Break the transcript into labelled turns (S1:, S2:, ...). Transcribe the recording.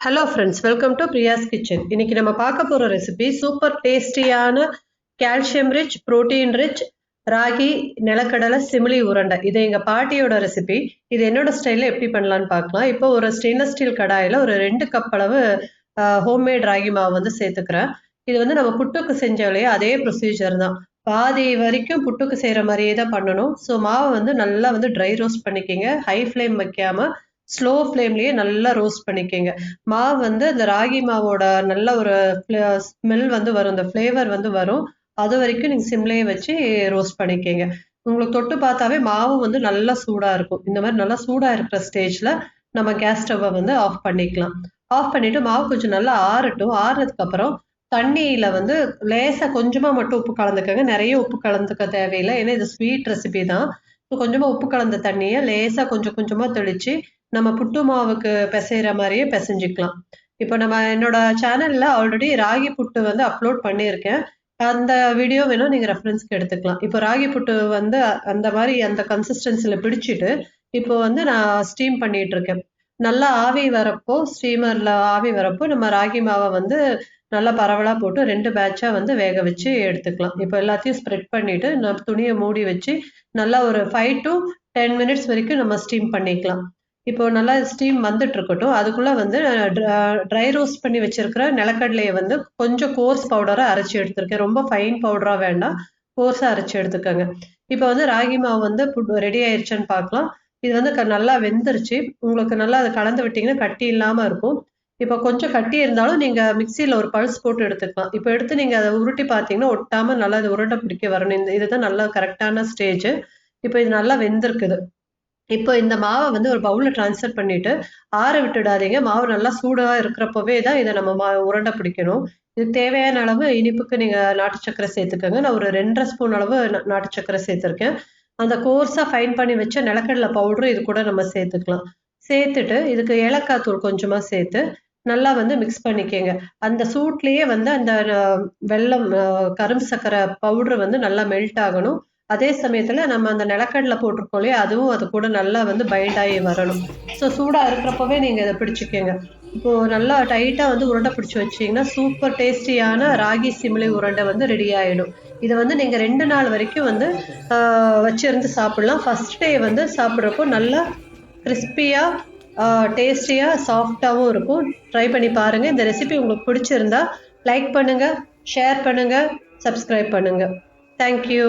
S1: Hello friends, welcome to Priya's kitchen. இன்னைக்கு நம்ம பார்க்க போற ரெசிபி சூப்பர் டேஸ்டியான calcium rich, protein rich ragi நிலக்கடலை சிமிலி உருண்டை. இது எங்க பாட்டியோட ரெசிபி. இது என்னோட ஸ்டைல்ல எப்படி பண்ணலான்னு பார்க்கலாம். இப்போ ஒரு ஸ்டெயின்லெஸ் ஸ்டீல் கடாயில ஒரு 2 கப் அளவு ஹோம்மேட் ராகி மாவு வந்து சேர்த்துக்கிறேன். இது வந்து நம்ம புட்டுக்கு செஞ்சாலே அதே ப்ரொசீஜர் தான். பாதி வரைக்கும் புட்டுக்கு செய்யற மாதிரியே தான் பண்ணணும். ஸோ மாவை வந்து நல்லா வந்து ட்ரை ரோஸ்ட் பண்ணிக்கிங்க. ஹை ஃப்ளேம் வைக்காம ஸ்லோ ஃப்ளேம்லயே நல்லா ரோஸ்ட் பண்ணிக்கங்க. மாவு வந்து இந்த ராகி மாவோட நல்ல ஒரு ஸ்மெல் வந்து வரும், இந்த ஃப்ளேவர் வந்து வரும். அது வரைக்கும் நீங்க சிம்லயே வச்சு ரோஸ்ட் பண்ணிக்கங்க. உங்களுக்கு தொட்டு பார்த்தாவே மாவு வந்து நல்லா சூடா இருக்கும். இந்த மாதிரி நல்லா சூடா இருக்கிற ஸ்டேஜ்ல நம்ம கேஸ் ஸ்டவ்வை வந்து ஆஃப் பண்ணிக்கலாம். ஆஃப் பண்ணிட்டு மாவு கொஞ்சம் நல்லா ஆறட்டும். ஆறுனதுக்கு அப்புறம் தண்ணியில வந்து லேசா கொஞ்சமா மட்டும் உப்பு கலந்துக்கங்க. நிறைய உப்பு கலந்துக்க தேவையில்லை, ஏன்னா இது ஸ்வீட் ரெசிபி தான். கொஞ்சமா உப்பு கலந்த தண்ணியை லேசா கொஞ்சம் கொஞ்சமா தெளிச்சு நம்ம புட்டு மாவுக்கு பிசைகிற மாதிரியே பிசைஞ்சிக்கலாம். இப்போ நம்ம என்னோட சேனல்ல ஆல்ரெடி ராகி புட்டு வந்து அப்லோட் பண்ணியிருக்கேன். அந்த வீடியோ வேணும் நீங்க ரெஃபரன்ஸ்க்கு எடுத்துக்கலாம். இப்போ ராகி புட்டு வந்து அந்த மாதிரி அந்த கன்சிஸ்டன்சில பிடிச்சிட்டு இப்போ வந்து நான் ஸ்டீம் பண்ணிட்டு இருக்கேன். நல்லா ஆவி வரப்போ, ஸ்டீமர்ல ஆவி வரப்போ நம்ம ராகி மாவை வந்து நல்லா பரவலா போட்டு 2 பேட்சா வந்து வேக வச்சு எடுத்துக்கலாம். இப்போ எல்லாத்தையும் ஸ்ப்ரெட் பண்ணிட்டு நம்ம துணியை மூடி வச்சு நல்லா ஒரு 5 to 10 மினிட்ஸ் வரைக்கும் நம்ம ஸ்டீம் பண்ணிக்கலாம். இப்போ நல்லா ஸ்டீம் வந்துட்டு இருக்கட்டும். அதுக்குள்ள வந்து ட்ரை ரோஸ்ட் பண்ணி வச்சிருக்கிற நிலக்கடலையை வந்து கொஞ்சம் கோர்ஸ் பவுடரா அரைச்சி எடுத்திருக்கேன். ரொம்ப ஃபைன் பவுடரா வேண்டாம், கோர்ஸா அரைச்சி எடுத்துக்கோங்க. இப்போ வந்து ராகி மாவு வந்து ரெடி ஆயிடுச்சுன்னு பார்க்கலாம். இது வந்து நல்லா வெந்துருச்சு. உங்களுக்கு நல்லா அதை கலந்து விட்டீங்கன்னா கட்டி இல்லாம இருக்கும். இப்போ கொஞ்சம் கட்டி இருந்தாலும் நீங்க மிக்சியில ஒரு பல்ஸ் போட்டு எடுத்துக்கலாம். இப்போ எடுத்து நீங்க அதை உருட்டி பார்த்தீங்கன்னா ஒட்டாம நல்லா அது உருண்டை பிடிக்க வரணும். இதுதான் நல்லா கரெக்டான ஸ்டேஜ். இப்போ இது நல்லா வெந்திருக்குது. இப்போ இந்த மாவை வந்து ஒரு பவுல்ல ட்ரான்ஸ்ஃபர் பண்ணிட்டு ஆற விட்டுடாதீங்க. மாவு நல்லா சூடா இருக்கிறப்பவே தான் இதை நம்ம உருண்டை பிடிக்கணும். இதுக்கு தேவையான அளவு இனிப்புக்கு நீங்க நாட்டு சக்கரை சேர்த்துக்கோங்க. நான் ஒரு 2.5 ஸ்பூன் அளவு நாட்டு சக்கரை சேர்த்துருக்கேன். அந்த கோர்ஸா ஃபைன் பண்ணி வச்ச நிலக்கடலை பவுடரும் இது கூட நம்ம சேர்த்துக்கலாம். சேர்த்துட்டு இதுக்கு ஏலக்காய் தூள் கொஞ்சமா சேர்த்து நல்லா வந்து மிக்ஸ் பண்ணிக்கங்க. அந்த சூட்லயே வந்து அந்த வெல்லம் கரும்பு சக்கரை பவுடர் வந்து நல்லா மெல்ட் ஆகணும். அதே சமயத்துல நம்ம அந்த நிலக்கடலை போட்டிருக்கோம் இல்லையா, அதுவும் அது கூட நல்லா வந்து பைண்ட் ஆகி வரணும். ஸோ சூடா இருக்கிறப்பவே நீங்க இதை பிடிச்சிக்கங்க. இப்போ நல்லா டைட்டா வந்து உருண்டை பிடிச்சி வச்சீங்கன்னா சூப்பர் டேஸ்டியான ராகி சிமிலி உருண்டை வந்து ரெடி ஆயிடும். இதை வந்து நீங்க 2 நாள் வரைக்கும் வந்து வச்சிருந்து சாப்பிடலாம். ஃபர்ஸ்ட் டே வந்து சாப்பிட்றப்போ நல்லா கிறிஸ்பியா டேஸ்டியா சாஃப்டாகவும் இருக்கும். ட்ரை பண்ணி பாருங்க. இந்த ரெசிபி உங்களுக்கு பிடிச்சிருந்தா லைக் பண்ணுங்க, ஷேர் பண்ணுங்க, சப்ஸ்கிரைப் பண்ணுங்க. தேங்க்யூ.